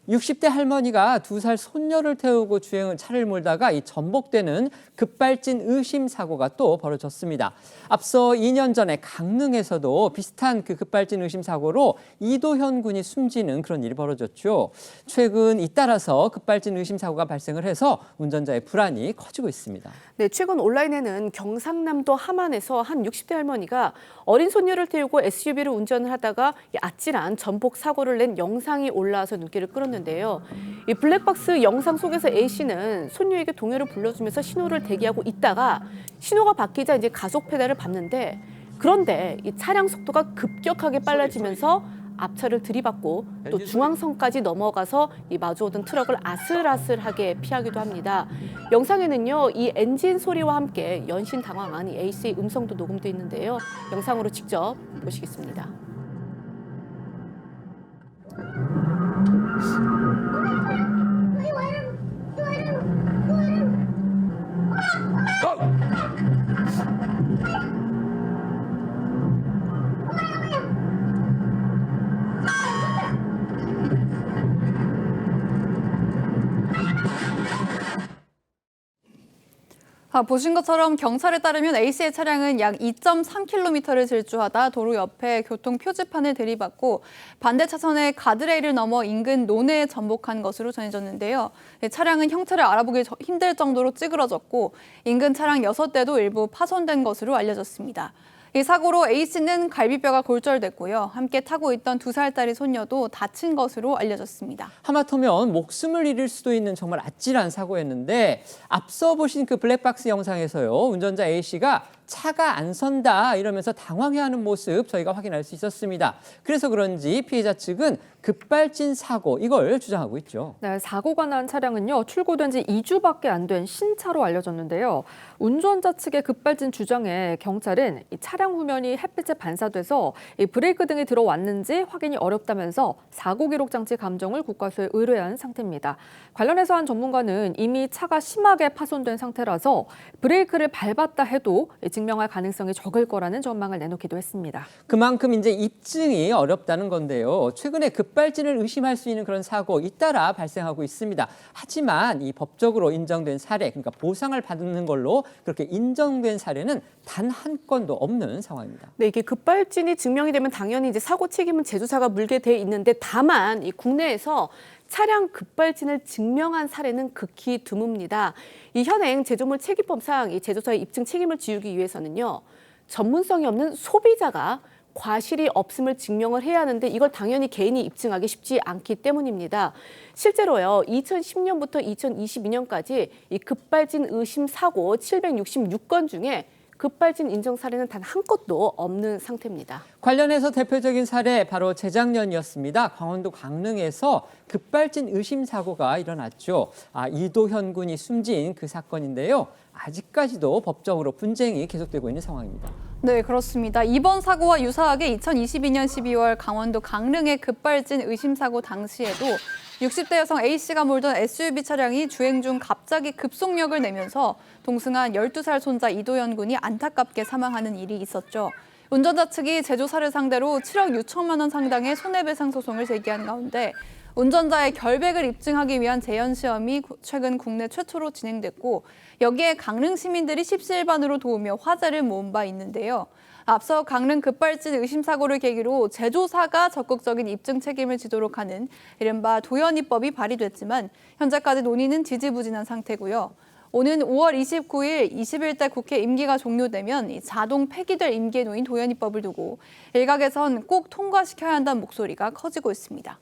60대 할머니가 2살 손녀를 태우고 주행을 차를 몰다가 이 전복되는 급발진 의심 사고가 또 벌어졌습니다. 앞서 2년 전에 강릉에서도 비슷한 그 급발진 의심 사고로 이도현 군이 숨지는 그런 일이 벌어졌죠. 최근 잇따라서 급발진 의심 사고가 발생을 해서 운전자의 불안이 커지고 있습니다. 네, 최근 온라인에는 경상남도 함안에서 한 60대 할머니가 어린 손녀를 태우고 SUV를 운전을 하다가 아찔한 전복 사고를 낸 영상이 올라와서 눈길을 끌었는데요. 이 블랙박스 영상 속에서 A씨는 손녀에게 동요를 불러주면서 신호를 대기하고 있다가 신호가 바뀌자 이제 가속 페달을 밟는데 그런데 이 차량 속도가 급격하게 빨라지면서 앞차를 들이받고 또 중앙선까지 넘어가서 이 마주오던 트럭을 아슬아슬하게 피하기도 합니다. 영상에는요, 이 엔진 소리와 함께 연신 당황한 이 A씨의 음성도 녹음돼 있는데요. 영상으로 직접 보시겠습니다. 보신 것처럼 경찰에 따르면 A씨의 차량은 약 2.3km를 질주하다 도로 옆에 교통 표지판을 들이받고 반대 차선의 가드레일을 넘어 인근 논에 전복한 것으로 전해졌는데요. 차량은 형태를 알아보기 힘들 정도로 찌그러졌고 인근 차량 6대도 일부 파손된 것으로 알려졌습니다. 이 사고로 A씨는 갈비뼈가 골절됐고요. 함께 타고 있던 2살짜리 손녀도 다친 것으로 알려졌습니다. 하마터면 목숨을 잃을 수도 있는 정말 아찔한 사고였는데 앞서 보신 그 블랙박스 영상에서요. 운전자 A씨가 차가 안 선다 이러면서 당황해하는 모습 저희가 확인할 수 있었습니다. 그래서 그런지 피해자 측은 급발진 사고 이걸 주장하고 있죠. 네, 사고가 난 차량은요. 출고된 지 2주밖에 안 된 신차로 알려졌는데요. 운전자 측의 급발진 주장에 경찰은 이 차량 후면이 햇빛에 반사돼서 이 브레이크 등이 들어왔는지 확인이 어렵다면서 사고 기록 장치 감정을 국과수에 의뢰한 상태입니다. 관련해서 한 전문가는 이미 차가 심하게 파손된 상태라서 브레이크를 밟았다 해도 증명할 가능성이 적을 거라는 전망을 내놓기도 했습니다. 그만큼 이제 입증이 어렵다는 건데요. 최근에 급발진을 의심할 수 있는 그런 사고 잇따라 발생하고 있습니다. 하지만 이 법적으로 인정된 사례, 그러니까 보상을 받는 걸로 그렇게 인정된 사례는 단 한 건도 없는 상황입니다. 네, 이게 급발진이 증명이 되면 당연히 이제 사고 책임은 제조사가 물게 돼 있는데 다만 이 국내에서 차량 급발진을 증명한 사례는 극히 드뭅니다. 이 현행 제조물 책임법상 이 제조사의 입증 책임을 지우기 위해서는요, 전문성이 없는 소비자가 과실이 없음을 증명을 해야 하는데 이걸 당연히 개인이 입증하기 쉽지 않기 때문입니다. 실제로요, 2010년부터 2022년까지 이 급발진 의심 사고 766건 중에 급발진 인정 사례는 단 한 건도 없는 상태입니다. 관련해서 대표적인 사례 바로 재작년이었습니다. 강원도 강릉에서 급발진 의심 사고가 일어났죠. 이도현 군이 숨진 그 사건인데요. 아직까지도 법적으로 분쟁이 계속되고 있는 상황입니다. 네, 그렇습니다. 이번 사고와 유사하게 2022년 12월 강원도 강릉의 급발진 의심 사고 당시에도 60대 여성 A씨가 몰던 SUV 차량이 주행 중 갑자기 급속력을 내면서 동승한 12살 손자 이도현 군이 안타깝게 사망하는 일이 있었죠. 운전자 측이 제조사를 상대로 7억 6천만 원 상당의 손해배상 소송을 제기한 가운데 운전자의 결백을 입증하기 위한 재현 시험이 최근 국내 최초로 진행됐고 여기에 강릉 시민들이 십시일반으로 도우며 화제를 모은 바 있는데요. 앞서 강릉 급발진 의심 사고를 계기로 제조사가 적극적인 입증 책임을 지도록 하는 이른바 도연입법이 발의됐지만 현재까지 논의는 지지부진한 상태고요. 오는 5월 29일 21대 국회 임기가 종료되면 자동 폐기될 임기에 놓인 도연입법을 두고 일각에선 꼭 통과시켜야 한다는 목소리가 커지고 있습니다.